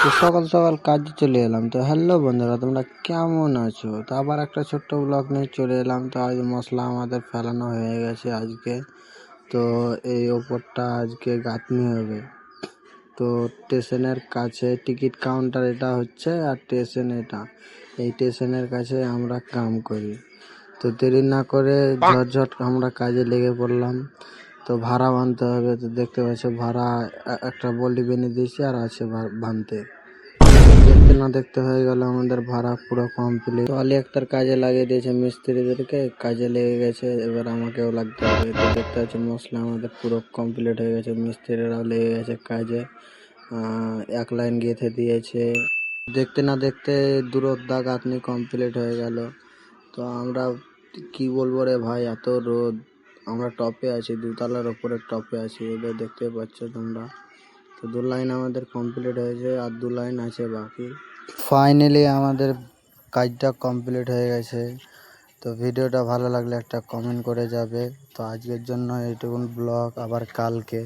তো সকাল সকাল কাজে চলে এলাম। তো হ্যালো বন্ধুরা, তোমরা কেমন আছো? তো আবার একটা ছোট্ট ব্লগ নিয়ে চলে এলাম। তো আজ মশলা আমাদের ফেলানো হয়ে গেছে আজকে। তো এই ওপরটা আজকে গাঁথনি হবে। তো স্টেশনের কাছে টিকিট কাউন্টার এটা হচ্ছে, আর স্টেশন এটা। এই স্টেশনের কাছে আমরা কাম করি। তো দেরি না করে ঝটঝট আমরা কাজে লেগে পড়লাম। তো ভাড়া বাঁধতে হবে। তো দেখতে পাচ্ছ ভাড়া একটা বল্টি বেঁধে দিয়েছি, আর আছে বাঁধতে। দেখতে না দেখতে হয়ে গেল আমাদের ভাড়া পুরো কমপ্লিট। তো আলী আক্তার কাজে লাগিয়ে দিয়েছে মিস্ত্রিদেরকে, কাজে লেগে গেছে। এবার আমাকেও লাগতে হবে। তো দেখতে পাচ্ছি মশলা আমাদের পুরো কমপ্লিট হয়ে গেছে, মিস্ত্রিরাও লেগে গেছে কাজে। এক লাইন গেঁথে দিয়েছে। দেখতে না দেখতে দূরত্বা গাঁথনি কমপ্লিট হয়ে গেল। তো আমরা কি বলবো রে ভাই, এত রোদ। আমরা টপে আছি, দুতলার ওপরে টপে আছি, এবার দেখতে পাচ্ছ তোমরা। তো 2 লাইন আমাদের কমপ্লিট হয়েছে, আর 2 লাইন আছে বাকি। ফাইনালি আমাদের কাজটা কমপ্লিট হয়ে গেছে। তো ভিডিওটা ভালো লাগলে একটা কমেন্ট করে যাবে। তো আজকের জন্য এইটুকুন ব্লগ, আবার কালকে